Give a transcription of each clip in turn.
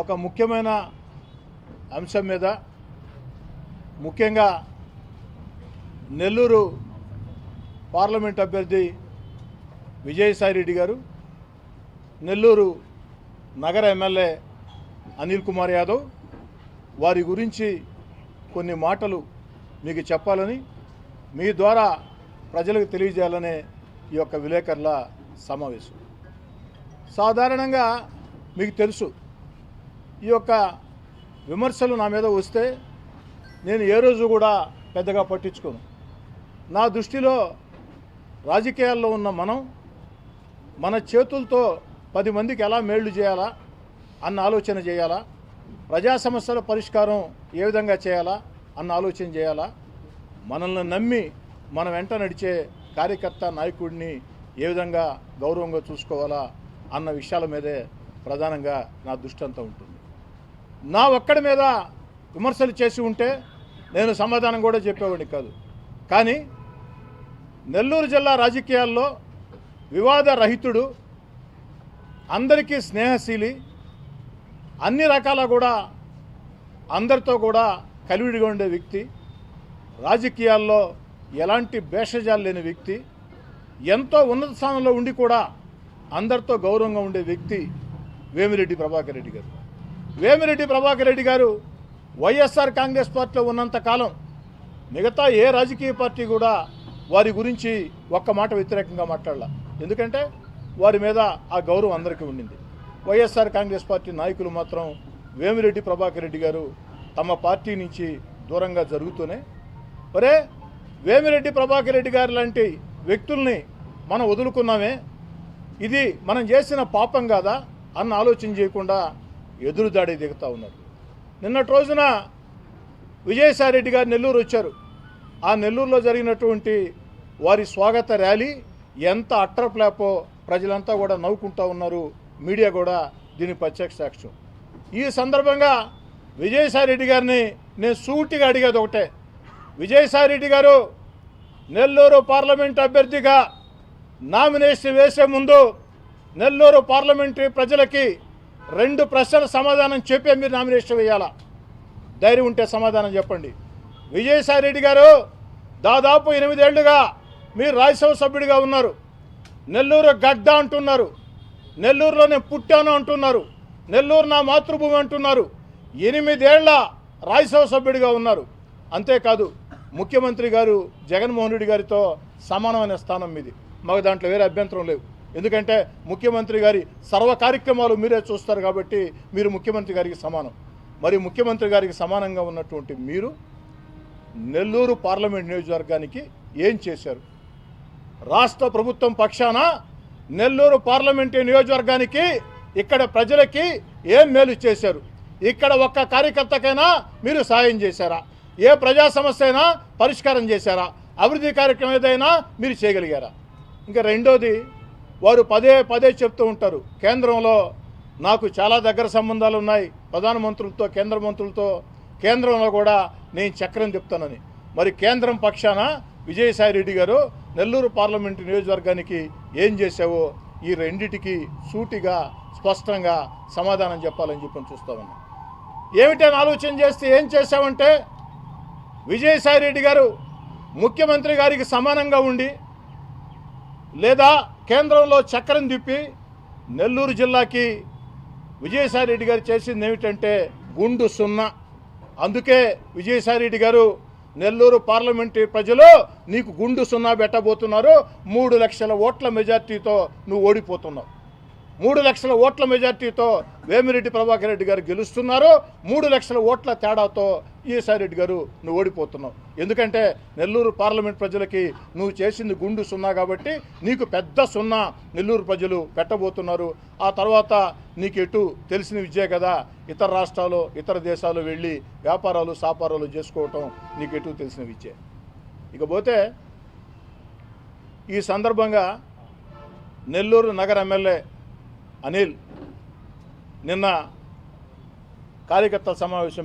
ఒక ముఖ్యమైన అంశం మీద, ముఖ్యంగా నెల్లూరు పార్లమెంట్ అభ్యర్థి విజయసాయిరెడ్డి గారు, నెల్లూరు నగర ఎమ్మెల్యే అనిల్ కుమార్ యాదవ్ వారి గురించి కొన్ని మాటలు మీకు చెప్పాలని, మీ ద్వారా ప్రజలకు తెలియజేయాలనే ఈ యొక్క విలేకరుల సమావేశం. సాధారణంగా మీకు తెలుసు, ఈ యొక్క విమర్శలు నా మీద వస్తే నేను ఏ రోజు కూడా పెద్దగా పట్టించుకోను. నా దృష్టిలో రాజకీయాల్లో ఉన్న మన చేతులతో 10 మందికి ఎలా మేళ్లు చేయాలా అన్న ఆలోచన చేయాలా, ప్రజా సమస్యల పరిష్కారం ఏ విధంగా చేయాలా అన్న ఆలోచన చేయాలా, మనల్ని నమ్మి మన వెంట నడిచే కార్యకర్త నాయకుడిని ఏ విధంగా గౌరవంగా చూసుకోవాలా అన్న విషయాల మీదే ప్రధానంగా నా దృష్టి అంతా ఉంటుంది. నా ఒక్కడి మీద విమర్శలు చేసి ఉంటే నేను సమాధానం కూడా చెప్పేవాడిని కాదు. కానీ నెల్లూరు జిల్లా రాజకీయాల్లో వివాద రహితుడు, అందరికీ స్నేహశీలి, అన్ని రకాల కూడా అందరితో కూడా కలివిడిగా ఉండే వ్యక్తి, రాజకీయాల్లో ఎలాంటి భేషజాలు లేని వ్యక్తి, ఎంతో ఉన్నత స్థానంలో ఉండి కూడా అందరితో గౌరవంగా ఉండే వ్యక్తి వేమిరెడ్డి ప్రభాకర్ రెడ్డి గారు. వేమిరెడ్డి ప్రభాకర్ రెడ్డి గారు వైఎస్ఆర్ కాంగ్రెస్ పార్టీలో ఉన్నంతకాలం మిగతా ఏ రాజకీయ పార్టీ కూడా వారి గురించి ఒక్క మాట వ్యతిరేకంగా మాట్లాడాల. ఎందుకంటే వారి మీద ఆ గౌరవం అందరికీ ఉండింది. వైఎస్ఆర్ కాంగ్రెస్ పార్టీ నాయకులు మాత్రం వేమిరెడ్డి ప్రభాకర్ రెడ్డి గారు తమ పార్టీ నుంచి దూరంగా జరుగుతూనే, ఒరే వేమిరెడ్డి ప్రభాకర్ రెడ్డి గారు లాంటి వ్యక్తుల్ని మనం వదులుకున్నామే, ఇది మనం చేసిన పాపం కాదా అన్న ఆలోచన చేయకుండా ఎదురుదాడి దిగుతూ ఉన్నారు. నిన్నటి రోజున విజయసాయిరెడ్డి గారు నెల్లూరు వచ్చారు. ఆ నెల్లూరులో జరిగినటువంటి వారి స్వాగత ర్యాలీ ఎంత అట్రప్లాపో ప్రజలంతా కూడా నవ్వుకుంటూ ఉన్నారు. మీడియా కూడా దీని ప్రత్యక్ష సాక్ష్యం. ఈ సందర్భంగా విజయసాయిరెడ్డి గారిని నేను సూటిగా అడిగేది ఒకటే, విజయసాయిరెడ్డి గారు నెల్లూరు పార్లమెంట్ అభ్యర్థిగా నామినేషన్ వేసే ముందు నెల్లూరు పార్లమెంటరీ ప్రజలకి 2 ప్రశ్నల సమాధానం చెప్పే మీరు నామినేషన్ వేయాలా. ధైర్యం ఉంటే సమాధానం చెప్పండి. విజయసాయిరెడ్డి గారు దాదాపు 8 ఏళ్లుగా మీరు రాజ్యసభ సభ్యుడిగా ఉన్నారు. నెల్లూరు గడ్డ అంటున్నారు, నెల్లూరులో నేను పుట్టాను అంటున్నారు, నెల్లూరు నా మాతృభూమి అంటున్నారు. 8 ఏళ్ల రాజ్యసభ సభ్యుడిగా ఉన్నారు. అంతేకాదు ముఖ్యమంత్రి గారు జగన్మోహన్ రెడ్డి గారితో సమానమైన స్థానం మీది. మాకు దాంట్లో వేరే అభ్యంతరం లేవు. ఎందుకంటే ముఖ్యమంత్రి గారి సర్వ కార్యక్రమాలు మీరే చూస్తారు కాబట్టి మీరు ముఖ్యమంత్రి గారికి సమానం. మరి ముఖ్యమంత్రి గారికి సమానంగా ఉన్నటువంటి మీరు నెల్లూరు పార్లమెంట్ నియోజకవర్గానికి ఏం చేశారు? రాష్ట్ర ప్రభుత్వం పక్షాన నెల్లూరు పార్లమెంటు నియోజకవర్గానికి ఇక్కడ ప్రజలకి ఏం మేలు చేశారు? ఇక్కడ ఒక్క కార్యకర్తకైనా మీరు సాయం చేశారా? ఏ ప్రజా సమస్య అయినా పరిష్కారం చేశారా? అభివృద్ధి కార్యక్రమం ఏదైనా మీరు చేయగలిగారా? ఇంకా రెండోది, వారు పదే చెప్తూ ఉంటారు, కేంద్రంలో నాకు చాలా దగ్గర సంబంధాలు ఉన్నాయి ప్రధానమంత్రులతో, కేంద్ర మంత్రులతో, కేంద్రంలో కూడా నేను చక్రం చెప్తానని. మరి కేంద్రం పక్షాన విజయసాయిరెడ్డి గారు నెల్లూరు పార్లమెంటు నియోజకవర్గానికి ఏం చేశావో ఈ రెండిటికి సూటిగా స్పష్టంగా సమాధానం చెప్పాలని చెప్పని చూస్తా ఉన్నాం. ఏమిటని ఆలోచన చేస్తే ఏం చేశావంటే, విజయసాయిరెడ్డి గారు ముఖ్యమంత్రి గారికి సమానంగా ఉండి లేదా కేంద్రంలో చక్రం తిప్పి నెల్లూరు జిల్లాకి విజయసాయిరెడ్డి గారు చేసింది ఏమిటంటే గుండు సున్నా. అందుకే విజయసాయిరెడ్డి గారు నెల్లూరు పార్లమెంటరీ ప్రజలు నీకు గుండు సున్నా పెట్టబోతున్నారు. 3 లక్షల ఓట్ల మెజార్టీతో నువ్వు ఓడిపోతున్నావు. 3 లక్షల ఓట్ల మెజార్టీతో వేమిరెడ్డి ప్రభాకర్ రెడ్డి గారు గెలుస్తున్నారు. 3 లక్షల ఓట్ల తేడాతో విజయసాయిరెడ్డి గారు నువ్వు ఓడిపోతున్నావు. ఎందుకంటే నెల్లూరు పార్లమెంట్ ప్రజలకి నువ్వు చేసింది గుండు సున్నా కాబట్టి నీకు పెద్ద సున్నా నెల్లూరు ప్రజలు పెట్టబోతున్నారు. ఆ తర్వాత నీకు ఎటు తెలిసిన విద్యే కదా, ఇతర రాష్ట్రాలు ఇతర దేశాలు వెళ్ళి వ్యాపారాలు సాపారాలు చేసుకోవటం నీకు ఎటు తెలిసిన విద్యే. ఇకపోతే ఈ సందర్భంగా నెల్లూరు నగర ఎమ్మెల్యే అనిల్ నిన్న కార్యకర్తల సమావేశం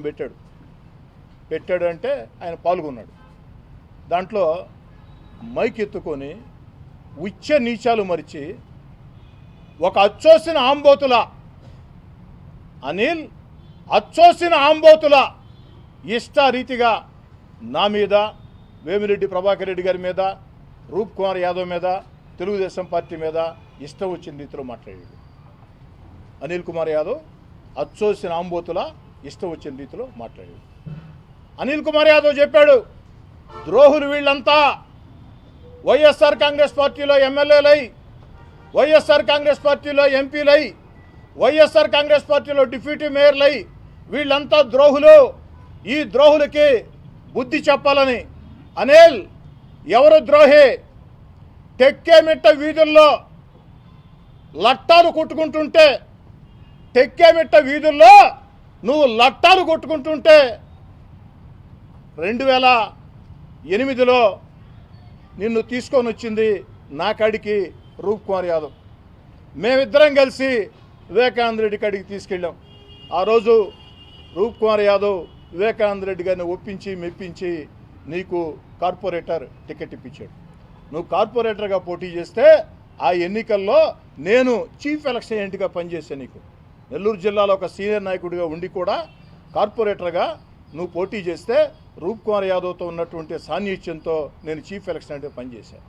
పెట్టాడు అంటే ఆయన పాల్గొన్నాడు. దాంట్లో మైక్ ఎత్తుకొని ఉచ్చ నీచాలు మరిచి ఒక అచ్చోసిన ఆంబోతుల అనిల్ అచ్చోసిన ఆంబోతుల ఇష్టారీతిగా నా మీద, వేమిరెడ్డి ప్రభాకర్ రెడ్డి గారి మీద, రూప్ కుమార్ యాదవ్ మీద, తెలుగుదేశం పార్టీ మీద ఇష్టం వచ్చిన రీతిలో మాట్లాడాడు. అనిల్ కుమార్ యాదవ్ అచ్చోసిన ఆంబోతుల ఇష్టం వచ్చిన రీతిలో మాట్లాడాడు. అనిల్ కుమార్ యాదవ్ చెప్పాడు, ద్రోహులు వీళ్ళంతా వైఎస్ఆర్ కాంగ్రెస్ పార్టీలో ఎమ్మెల్యేలై, వైఎస్ఆర్ కాంగ్రెస్ పార్టీలో ఎంపీలై, వైఎస్ఆర్ కాంగ్రెస్ పార్టీలో డిప్యూటీ మేయర్లై, వీళ్ళంతా ద్రోహులు. ఈ ద్రోహులకి బుద్ధి చెప్పాలని. అనిల్ ఎవరు ద్రోహి? టెక్కేమిట్ట వీధుల్లో లట్టాలు కొట్టుకుంటుంటే, టెక్కేమిట్ట వీధుల్లో నువ్వు లట్టాలు కొట్టుకుంటుంటే 2008లో నిన్ను తీసుకొని వచ్చింది నా కాడికి రూప్ కుమార్ యాదవ్. మేమిద్దరం కలిసి వివేకానంద రెడ్డి కాడికి తీసుకెళ్ళాం. ఆ రోజు రూప్ కుమార్ యాదవ్ వివేకానంద రెడ్డి గారిని ఒప్పించి మెప్పించి నీకు కార్పొరేటర్ టికెట్ ఇప్పించాడు. నువ్వు కార్పొరేటర్గా పోటీ చేస్తే ఆ ఎన్నికల్లో నేను చీఫ్ ఎలక్షన్ ఏజెంట్గా పనిచేశాను. నీకు నెల్లూరు జిల్లాలో ఒక సీనియర్ నాయకుడిగా ఉండి కూడా కార్పొరేటర్గా నువ్వు పోటీ చేస్తే రూప్ కుమార్ యాదవ్తో ఉన్నటువంటి సాన్నిహిత్యంతో నేను చీఫ్ ఎలక్షన్ అంటే పనిచేశాను.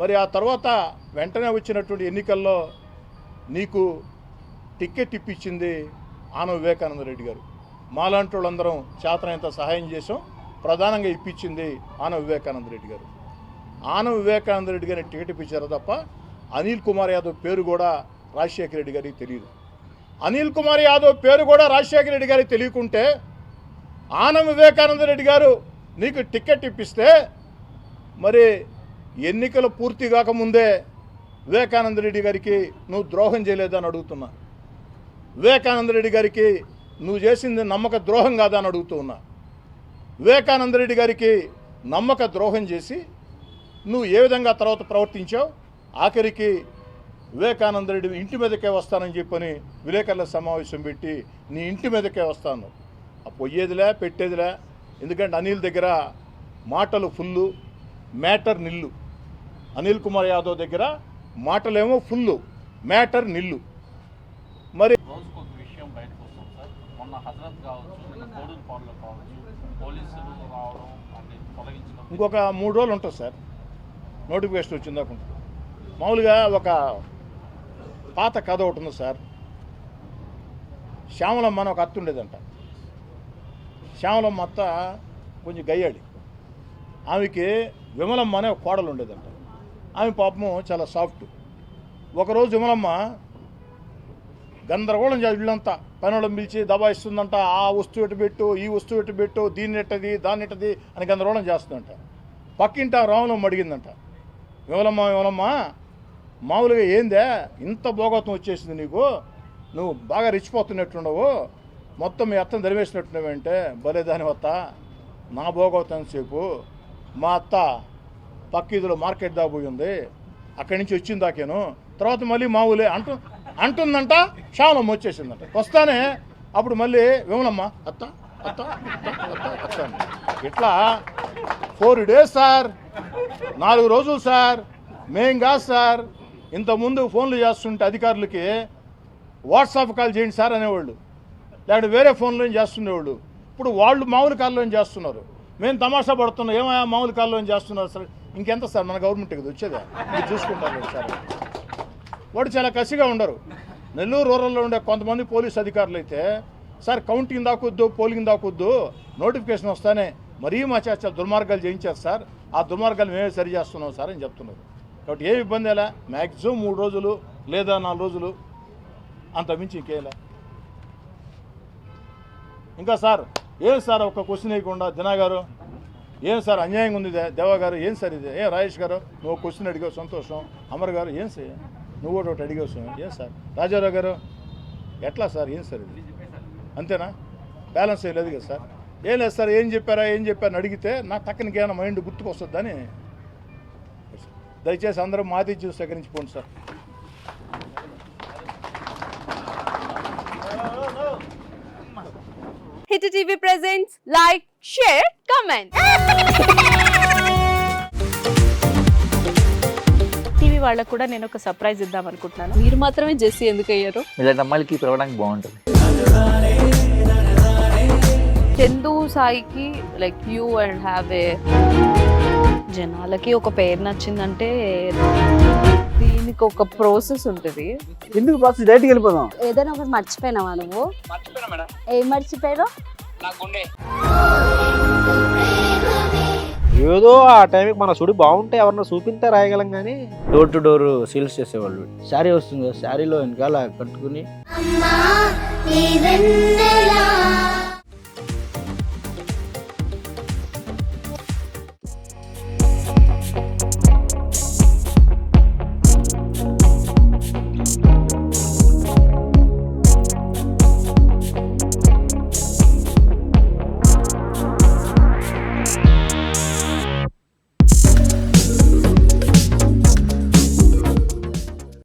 మరి ఆ తర్వాత వెంటనే వచ్చినటువంటి ఎన్నికల్లో నీకు టికెట్ ఇప్పించింది ఆనం వివేకానంద రెడ్డి గారు. మాలాంటి వాళ్ళందరం చేతనంత సహాయం చేసాం. ప్రధానంగా ఇప్పించింది ఆనం వివేకానంద రెడ్డి గారు. ఆనం వివేకానంద రెడ్డి గారిని టికెట్ ఇప్పించారు తప్ప అనిల్ కుమార్ యాదవ్ పేరు కూడా రాజశేఖర రెడ్డి గారికి తెలియదు. అనిల్ కుమార్ యాదవ్ పేరు కూడా రాజశేఖర రెడ్డి గారికి తెలియకుంటే ఆనం వివేకానంద రెడ్డి గారు నీకు టికెట్ ఇప్పిస్తే మరి ఎన్నికలు పూర్తి కాకముందే వివేకానంద రెడ్డి గారికి నువ్వు ద్రోహం చేయలేదని అడుగుతున్నా. వివేకానంద రెడ్డి గారికి నువ్వు చేసింది నమ్మక ద్రోహం కాదా అని అడుగుతూ ఉన్నా. వివేకానంద రెడ్డి గారికి నమ్మక ద్రోహం చేసి నువ్వు ఏ విధంగా తర్వాత ప్రవర్తించావు? ఆఖరికి వివేకానంద రెడ్డి ఇంటి మీదకే వస్తానని చెప్పని విలేకరుల సమావేశం పెట్టి నీ ఇంటి మీదకే వస్తాను. ఆ పొయ్యేదిలే పెట్టేదిలే. ఎందుకంటే అనిల్ దగ్గర మాటలు ఫుల్లు, మ్యాటర్ నిల్లు. అనిల్ కుమార్ యాదవ్ దగ్గర మాటలేమో ఫుల్లు, మ్యాటర్ నిల్లు. మరి రోజుకొక విషయం బయటకు వస్తుంది సార్. మొన్న హజరత్ కావచ్చు, కోడూరుపాడులో కావచ్చు, పోలీసులు రావడం అంటే తొలగించడం ఇంకొక 3 రోజులు ఉంటుంది సార్. నోటిఫికేషన్ వచ్చిందాక మామూలుగా ఒక పాత కథ ఒకటి ఉంది సార్. శ్యామలమ్మ అని ఒక అత్త ఉండేదంట. శ్యామలమ్మ అత్త కొంచెం గయ్యాడి. ఆమెకి విమలమ్మ అనే ఒక కోడలు ఉండేదంట. ఆమె పాపము చాలా సాఫ్ట్. ఒకరోజు విమలమ్మ గందరగోళం ఇళ్ళంతా పనులను పిలిచి దబాయిస్తుందంట. ఆ వస్తువు ఎటు పెట్టు, ఈ వస్తువు ఎటు పెట్టు, దీన్ని ఎట్టది, దాన్ని ఎట్టది అని గందరగోళం చేస్తుందంట. పక్కింట రామలమ్మ అడిగిందంట, విమలమ్మ మామూలుగా ఏందే ఇంత భోగత్వం వచ్చేసింది నీకు, నువ్వు బాగా రెచ్చిపోతున్నట్టుండవు, మొత్తం మీ అత్తను దరివేసినట్టున్నావంటే, భలే దాని అత్త నా భోగవతం సేపు మా అత్త పక్కీదులో మార్కెట్ దాపోయి ఉంది, అక్కడి నుంచి వచ్చింది దాకేను, తర్వాత మళ్ళీ మామూలే అంటుందంట. శ్యామలమ్మ వచ్చేసిందంట. వస్తానే అప్పుడు మళ్ళీ విమలమ్మ అత్త అత్త అత్త ఇట్లా 4 days సార్, 4 రోజులు సార్. మేం కాదు సార్, ఇంతకుముందు ఫోన్లు చేస్తుంటే అధికారులకి వాట్సాప్ కాల్ చేయండి సార్ అనేవాళ్ళు, లేకపోతే వేరే ఫోన్లో చేస్తుండేవాళ్ళు. ఇప్పుడు వాళ్ళు మామూలు కాల్లో చేస్తున్నారు. మేము తమాషా పడుతున్నాం, ఏమయ్యా మామూలు కాల్లో చేస్తున్నారు సార్. ఇంకెంత సార్, మన గవర్నమెంట్ కదా వచ్చేదా, మీరు చూసుకుంటారు సార్. వాడు చాలా కసిగా ఉండరు. నెల్లూరు రూరల్లో ఉండే కొంతమంది పోలీసు అధికారులు అయితే సార్ కౌంటింగ్ దాకొద్దు, పోలింగ్ దాకొద్దు, నోటిఫికేషన్ వస్తానే మరీ మా చేత దుర్మార్గాలు చేయించారు సార్, ఆ దుర్మార్గాలు మేమే సరి చేస్తున్నాం సార్ అని చెప్తున్నారు. కాబట్టి ఏ ఇబ్బంది ఎలా, మ్యాక్సిమం 3 రోజులు లేదా 4 రోజులు, అంత మించి ఇంకేలా. ఇంకా సార్ ఏం సార్ ఒక క్వశ్చన్ వేయకుండా దినా గారు, ఏం సార్ అన్యాయంగా ఉంది దేవా గారు, ఏం సార్ ఇది, ఏం రాజేష్ గారు నువ్వు క్వశ్చన్ అడిగావు సంతోషం, అమర్ గారు ఏం సార్ నువ్వు ఒకటి అడిగావు, ఏం సార్ రాజారావు గారు ఎట్లా సార్, ఏం సార్ ఇది అంతేనా, బ్యాలెన్స్ అయ్యలేదు కదా సార్, ఏం లేదు సార్, ఏం చెప్పారని అడిగితే నాకు టక్కనికి ఏమైనా మైండ్ గుర్తుకొస్తుందని. దయచేసి అందరూ మాది చూసి సేకరించిపోండి sir. Hit TV presents like, share, comment. TV వాళ్ళకు కూడా నేను ఒక సర్ప్రైజ్ ఇద్దాం అనుకుంటున్నాను. మీరు మాత్రమే జెస్సీ ఎందుకు అయ్యారు? ఇలాంటి అమ్మాయిలకి పిలవడానికి బాగుంటుంది. చందు సాయికి like you and have a జనాలకి ఒక పేరు నచ్చిందంటే దీనికి ఒక ప్రాసెస్ ఉంటుంది. ఎందుకు ప్రాసెస్ డైరెక్ట్కి వెళ్ళిపోదాం. ఏదైనా ఒకటి మర్చిపోయినావా నువ్వు? మర్చిపోయినా మేడం. ఏం మర్చిపోయావు? నా గుండె. ఏదో ఆ టైంకి మన సుడి బాగుంటే ఎవరన్నా చూపిస్తే రాయగలం కానీ డోర్ టు డోర్ సేల్స్ చేసేవాళ్ళు. శారీ వస్తుంది, శారీలో వెనకాల కట్టుకుని అమ్మా నీ వెన్నెలా